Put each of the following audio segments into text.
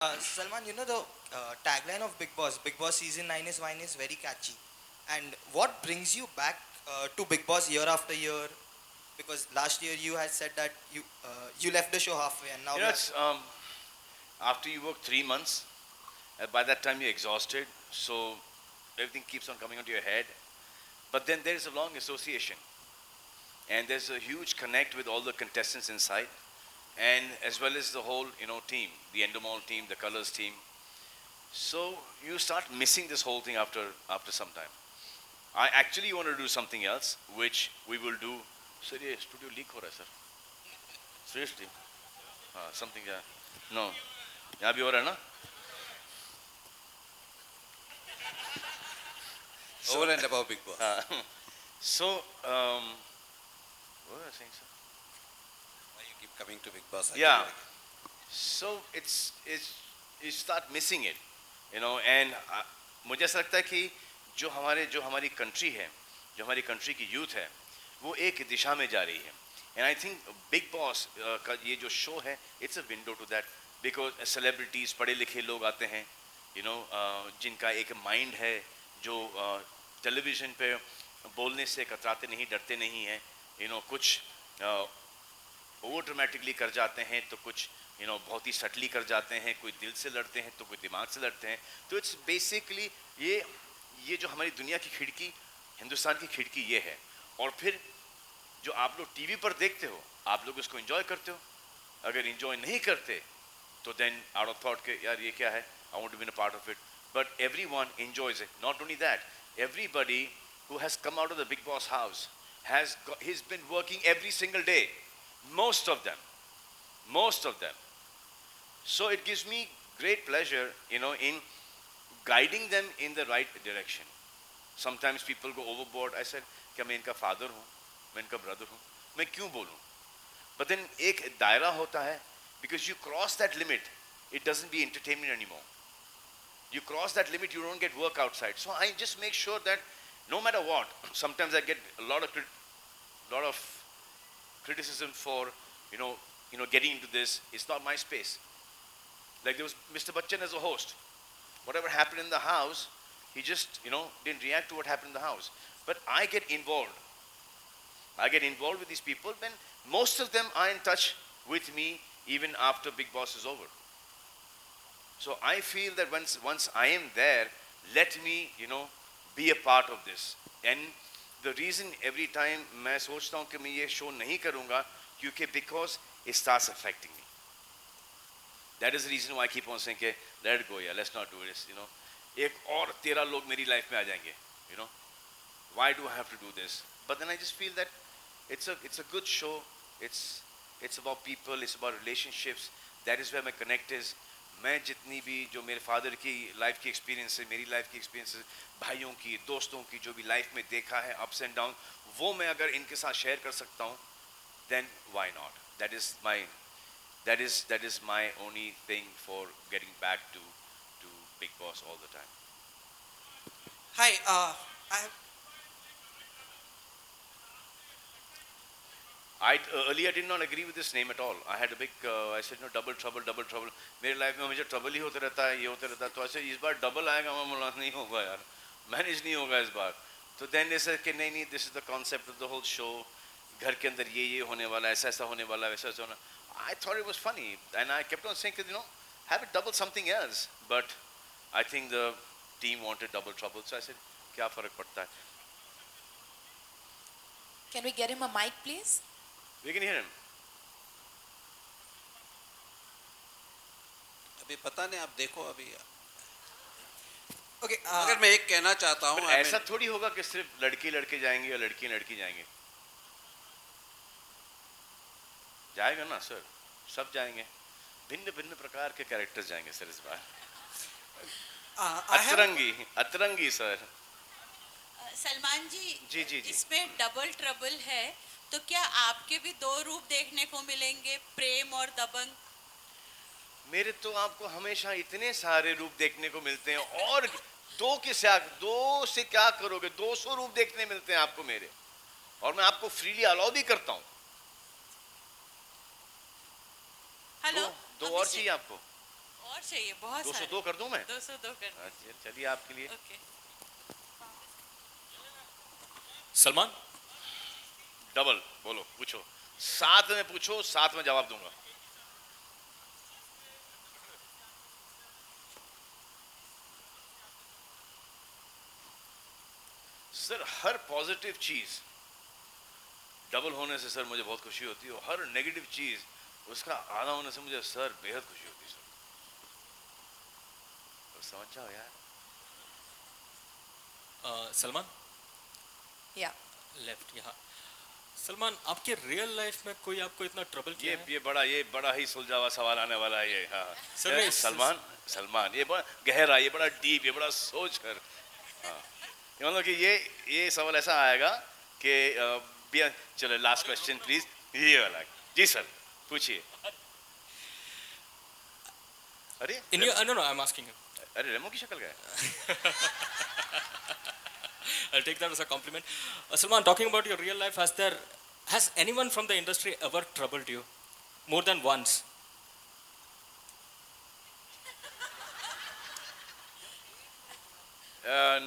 Salman, you know the tagline of Big Boss season 9 is wine is very catchy. And what brings you back to Big Boss year after year? Because last year you had said that you left the show halfway, and now You we know, are. it's after you work 3 months, by that time you're exhausted, so everything keeps on coming onto your head. But then there is a long association, and there's a huge connect with all the contestants inside, and as well as the whole team, the Endemol team, the Colors team. So you start missing this whole thing after some time. I actually want to do something else, which we will do. Sir, ये studio leak हो रहा है sir. Seriously? Something. No. यहाँ भी हो रहा है ना? Over and above Big Boss. So, what was I saying, sir? Why you keep coming to Big Boss? Yeah. So it's you start missing it, and मुझे ऐसा लगता है कि जो हमारी कंट्री है, जो हमारी कंट्री की यूथ है, वो एक दिशा में जा रही है. And I think Big Boss का ये जो शो है, it's a window to that because celebrities, पढ़े लिखे लोग आते हैं, जिनका एक माइंड है जो टेलीविज़न पे बोलने से कतराते नहीं, डरते नहीं हैं, कुछ ओवर ड्रामेटिकली कर जाते हैं, तो कुछ बहुत ही सटली कर जाते हैं, कोई दिल से लड़ते हैं तो कोई दिमाग से लड़ते हैं. तो इट्स बेसिकली ये जो हमारी दुनिया की खिड़की, हिंदुस्तान की खिड़की ये है. और फिर जो आप लोग टीवी पर देखते हो, आप लोग उसको एंजॉय करते हो. अगर एंजॉय नहीं करते तो देन आउट ऑफ थॉट के यार ये क्या है, I want to be a part of it. But everyone enjoys it. Not only that, everybody who has come out of the Big Boss house he's been working every single day, most of them. So it gives me great pleasure, in guiding them in the right direction. Sometimes people go overboard. I said क्या मैं इनका father हूँ, मैं इनका brother हूँ, मैं क्यों बोलूँ? But then एक दायरा होता है, because you cross that limit, it doesn't be entertainment anymore. You cross that limit, you don't get work outside. So I just make sure that no matter what, sometimes I get a lot of criticism for getting into this. It's not my space. Like there was Mr. Bachchan as a host. Whatever happened in the house, he just didn't react to what happened in the house. But I get involved. With these people, and most of them are in touch with me even after Big Boss is over. So I feel that once I am there, let me be a part of this. And the reason every time मैं सोचता हूँ कि मैं ये show नहीं करूँगा, क्योंकि because it starts affecting me. That is the reason why I keep on saying कि let it go, yeah, let's not do this. एक और 13 लोग मेरी life में आ जाएंगे. Why do I have to do this? But then I just feel that it's a good show. It's about people. It's about relationships. That is where my connect is. मैं जितनी भी जो मेरे फादर की life की experience है, मेरी life की एक्सपीरियंस है, भाइयों की, दोस्तों की, जो भी लाइफ में देखा है अप्स एंड डाउन, वो मैं अगर इनके साथ शेयर कर सकता हूँ, then why not? That is my only thing for getting back to Big Boss all the time. Hi, I have, I earlier did not agree with this name at all. I had a big, I said, no, double trouble. मेरे life में हमेशा trouble ही होता रहता है, ये होता रहता है. तो ऐसे इस बार डबल आएगा, मैं बोला नहीं होगा यार, मैनेज नहीं होगा इस बार. तो देन ऐसे कि नहीं, this is the concept of the whole show. घर के अंदर ये होने वाला, ऐसा होने वाला, वैसा होना. I thought it was funny, and I kept on saying, have it double something else. But I think the team wanted double trouble, so I said, क्या फर्क पड़ता है? Can we get him a mic, please? We can hear him. अभी पता नहीं, आप देखो अभी. okay. अगर मैं एक कहना चाहता हूँ, ऐसा थोड़ी होगा कि सिर्फ लड़के जाएंगे या लड़की जाएंगे. जाएगा ना सर, सब जाएंगे. भिन्न प्रकार के कैरेक्टर्स जाएंगे सर इस बार. अतरंगी सर. सलमान जी, जी. इसमें डबल ट्रबल है, तो क्या आपके भी दो रूप देखने को मिलेंगे, प्रेम और दबंग? मेरे तो आपको हमेशा इतने सारे रूप देखने को मिलते हैं, और दो से क्या करोगे? 200 रूप देखने मिलते हैं आपको मेरे, और मैं आपको फ्रीली अलाउ भी करता हूं. हेलो, दो और चाहिए आपको? और और चाहिए बहुत 202 कर दूं मैं? 202 कर दो। अच्छा, चलिए आपके लिए ओके सलमान डबल बोलो, पूछो, साथ में पूछो, साथ में जवाब दूंगा। सर हर पॉजिटिव चीज डबल होने से सर मुझे बहुत खुशी होती है, और हर नेगेटिव चीज उसका आधा होने से मुझे सर बेहद खुशी होती है सर। तो समझ जाओ यार। सलमान Yeah. लेफ्ट यहाँ। सलमान आपके रियल लाइफ में कोई आपको इतना ट्रबल किया है? ये बड़ा ही सुलझा हुआ सवाल आने वाला है ये। हाँ सर, ये सलमान ये बड़ा गहरा, ये बड़ा डीप, ये बड़ा सोच कर। हाँ ये मतलब कि ये सवाल ऐसा आएगा कि चलो लास्ट क्वेश्चन प्लीज, ये वाला। जी सर पूछिए। अरे in your no I am asking you. अरे रेमो की शक्ल का है। I'll take that as a compliment. Salman, talking about your real life, has anyone from the industry ever troubled you more than once?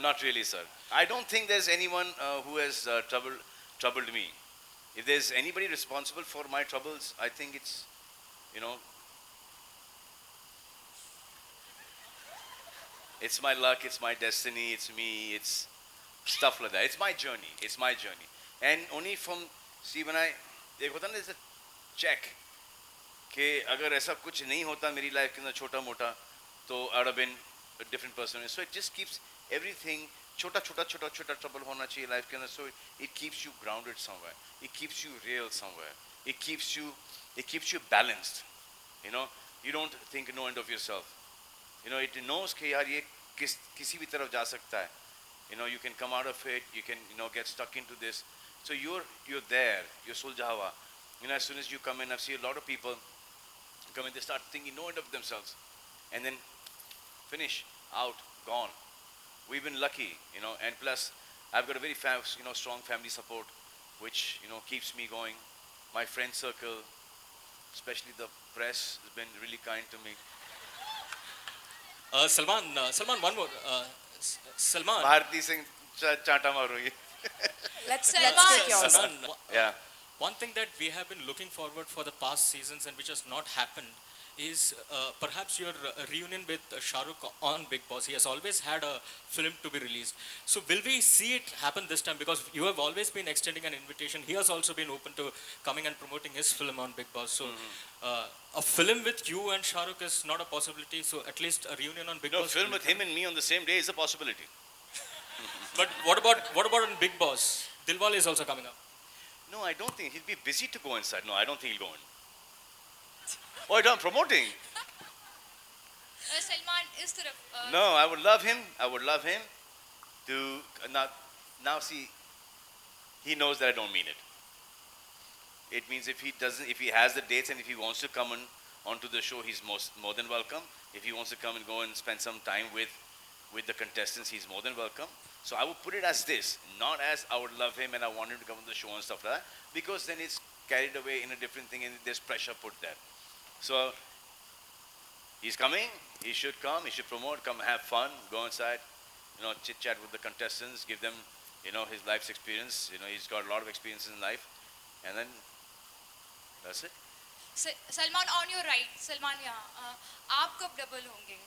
Not really, sir. I don't think there's anyone who has troubled me. If there's anybody responsible for my troubles, I think it's, it's my luck, it's my destiny, it's me, it's stuff like that. It's my journey. It's my journey. And only from, see, when एक होता ना जैसे check, कि अगर ऐसा कुछ नहीं होता मेरी लाइफ के अंदर छोटा मोटा, तो I would have been a different person. So it just keeps everything छोटा trouble होना चाहिए लाइफ के अंदर. So it keeps you grounded somewhere. It keeps you real somewhere. It keeps you balanced. You don't think no end of yourself. It knows कि यार ये किसी भी तरफ जा सकता है. You can come out of it. You can get stuck into this. So you're there. You're suljhawa. As soon as you come in, I've seen a lot of people come in, they start thinking no end of themselves, and then finish out, gone. We've been lucky, and plus I've got a very strong family support, which keeps me going. My friend circle, especially the press, has been really kind to me. Salman, one more. Salman. Bharti Singh chaata maru ye. Let's Salman. take yours. Salman, Yeah. one thing that we have been looking forward for the past seasons and which has not happened is perhaps your reunion with Shah Rukh on Big Boss. He has always had a film to be released. So will we see it happen this time? Because you have always been extending an invitation. He has also been open to coming and promoting his film on Big Boss. So a film with you and Shah Rukh is not a possibility. So at least a reunion on Big No, Boss. film with him and me on the same day is a possibility. But what about on Big Boss? Dilwale is also coming up. No, I don't think he'll be busy to go inside. No, I don't think he'll go in. Oh, I'm promoting. Salman इस तरफ No, I would love him to now see, he knows that I don't mean it. It means if he has the dates and if he wants to come onto the show, he's more than welcome. If he wants to come and go and spend some time with the contestants, he's more than welcome. So I would put it as this, not as I would love him and I want him to come on the show and stuff like that, because then it's carried away in a different thing and there's pressure put there. So he's coming, he should come, he should promote, come have fun, go inside, chit chat with the contestants, give them, his life's experience. He's got a lot of experience in life, and then that's it. Salman on your right Salman यहाँ आप कब double होंगे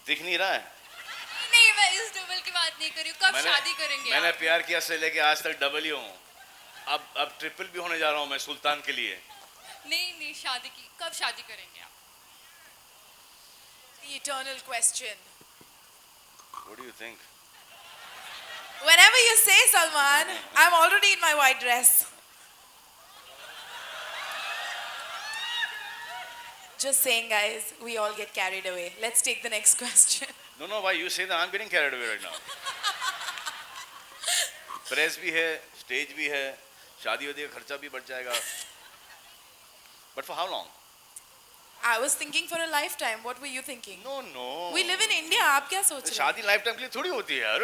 दिख नहीं रहा है. नहीं मैं इस डबल की बात नहीं कर रही हूँ कब शादी करेंगे मैंने आप? प्यार किया से लेके आज तक डबल ही हूँ. अब ट्रिपल भी होने जा रहा हूँ मैं सुल्तान के लिए. नहीं शादी की कब शादी करेंगे आप The eternal question. What do you think? Whenever you say, Salman, I'm already in my white dress. Just saying, guys, we all get carried away. Let's take the next question. No, why you say that? I'm getting carried away right now. Press भी है, stage भी है, शादी वादी का खर्चा भी बढ़ जाएगा. But for how long? I was thinking for a lifetime. What were you thinking? No. We live in India. आप क्या सोच रहे हैं? शादी लाइफ टाइम के लिए थोड़ी होती है यार.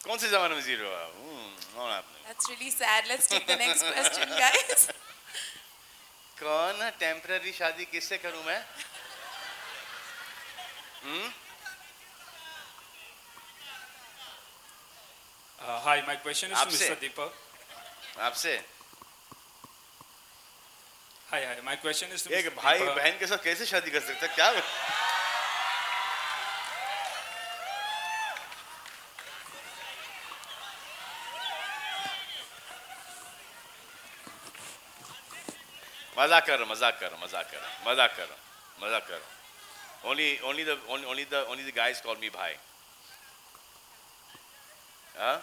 कौन से जमाने में जी रहे हो आप? not happening. That's really sad. Let's take the next question, guys. कौन टेम्पररी शादी किससे करूं मैं? Hi, my question is to आपसे? Mr. Deepak. आपसे Hi, my question is to एक Mr. भाई Deepak. बहन के साथ कैसे शादी कर सकता है? क्या? मजाक कर रहा हूं. Only the guys call me bhai. हाँ?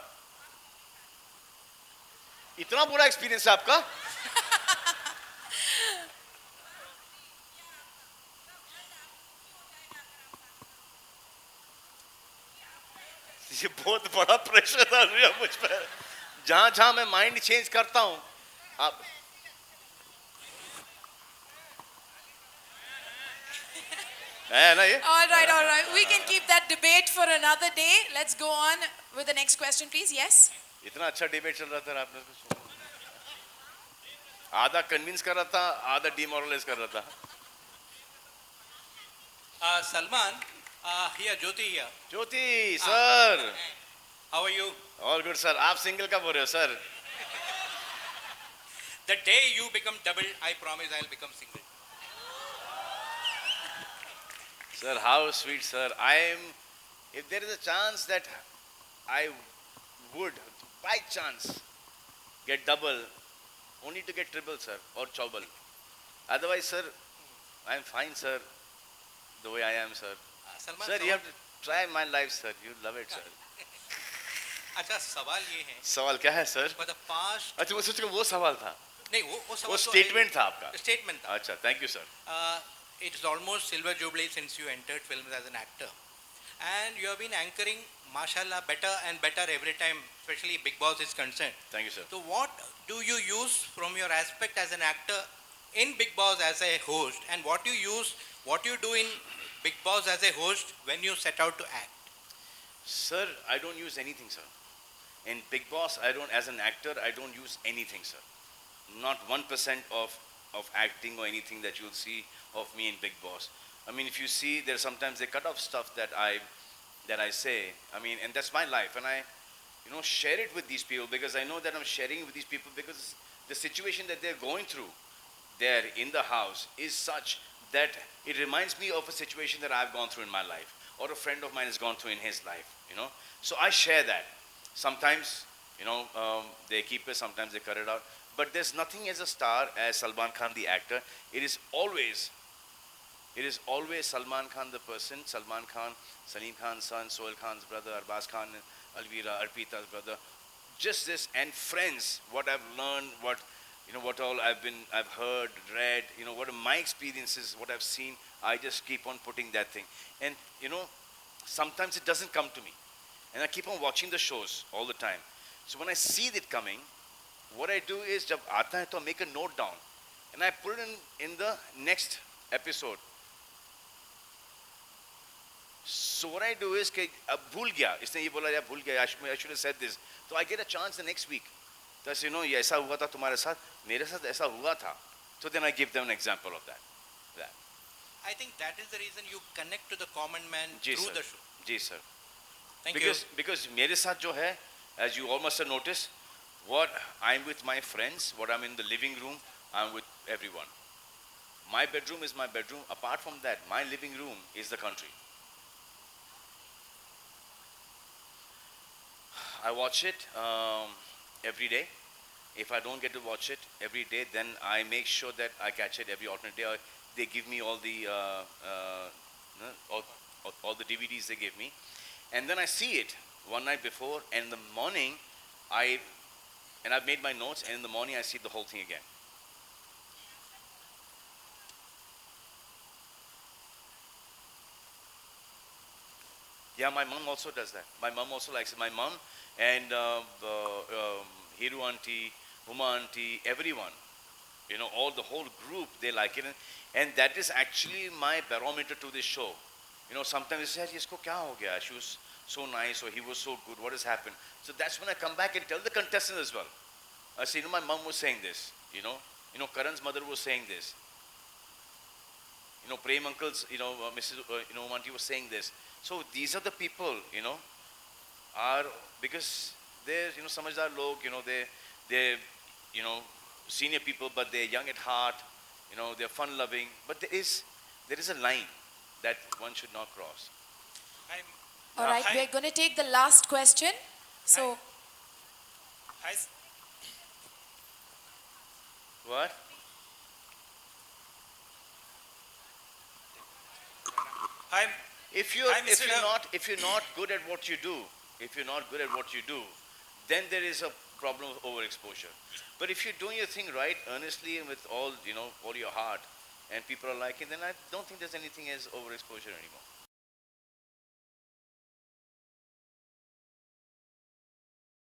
इतना बुरा एक्सपीरियंस है आपका? ये बहुत बड़ा प्रेशर डाल रही है मुझ पर. जहां मैं माइंड चेंज करता हूं आप है ना ये. All right, all right. We can keep that debate for another day. Let's go on with the next question, please. Yes. इतना अच्छा डिबेट चल रहा था आपने तो सुना. आधा कन्विंस कर रहा था, आधा डिमोरलाइज कर रहा था. Salman, here, Jyoti here. Jyoti sir. How are you? All good sir. आप सिंगल कब हो रहे हो sir? The day you become double, I promise I'll become single. Sir, how sweet, sir. If there is a chance that I would, by chance, get double, only to get triple, sir, or chobble. Otherwise, sir, I'm fine, sir, the way I am, sir. Salman, Sir, you have to try my life, sir. You love it, sir. अच्छा सवाल ये है सवाल क्या है, sir? for the past अच्छा, वो सोच के वो सवाल था. नहीं वो सवाल वो तो statement था आपका. स्टेटमेंट था. अच्छा, thank you, sir. It's almost silver jubilee since you entered films as an actor, and you have been anchoring, mashallah, better and better every time, especially Big Boss is concerned. Thank you, sir. So what do you use from your aspect as an actor in Big Boss as a host, and what you do in Big Boss as a host when you set out to act? Sir, I don't use anything, sir. In Big Boss, as an actor, I don't use anything, sir. Not 1% of acting or anything that you'll see of me in Big Boss. I mean, if you see, there's sometimes they cut off stuff that I say. I mean, and that's my life, and I, share it with these people because I know that I'm sharing it with these people because the situation that they're going through there in the house is such that it reminds me of a situation that I've gone through in my life or a friend of mine has gone through in his life, So I share that. Sometimes, they keep it, sometimes they cut it out. But there's nothing as a star as Salman Khan the actor. It is always Salman Khan the person, Salman Khan, Salim Khan's son, Sohail Khan's brother, Arbaz Khan, Alvira, Arpita's brother. Just this and friends, what I've learned, what all I've heard, read, what are my experiences, what I've seen, I just keep on putting that thing. And, sometimes it doesn't come to me. And I keep on watching the shows all the time. So when I see it coming, what I do is, जब आता है तो I make a note down. And I put it in the next episode. So what I do is कि अब भूल गया, इसने ये बोला या भूल गया, I should have said this. So I get a chance the next week. तो ऐसे ये ऐसा हुआ था तुम्हारे साथ, मेरे साथ ऐसा हुआ था. So then I give them an example of that. I think that is the reason you connect to the common man ji through sir. the show. Ji sir. Thank you. Because मेरे साथ जो है, as you all must have noticed, what I'm with my friends, what I'm in the living room, I'm with everyone. My bedroom is my bedroom. Apart from that, my living room is the country. I watch it every day. If I don't get to watch it every day, then I make sure that I catch it every alternate day. They give me all the all the DVDs they give me, and then I see it one night before, and in the morning, I've made my notes, and in the morning I see the whole thing again. Yeah, my mom also does that. My mom also likes it. My mom and Hiru auntie, Uma auntie, everyone, all the whole group, they like it. And that is actually my barometer to this show. Sometimes they say, इसको क्या हो गया? She was so nice or he was so good, what has happened? So that's when I come back and tell the contestants as well. I say, my mom was saying this, Karan's mother was saying this. Prem uncle's, Mrs. Auntie was saying this. So these are the people, are, because they're, Samajdar log, they're, senior people, but they're young at heart, they're fun loving. But there is a line that one should not cross. All right, hi. we're going to take the last question. So, Hi, What? hi, If Hi, Mr. if you're not good at what you do, then there is a problem of overexposure. But if you're doing your thing right, earnestly and with all your heart, and people are liking, then I don't think there's anything as overexposure anymore.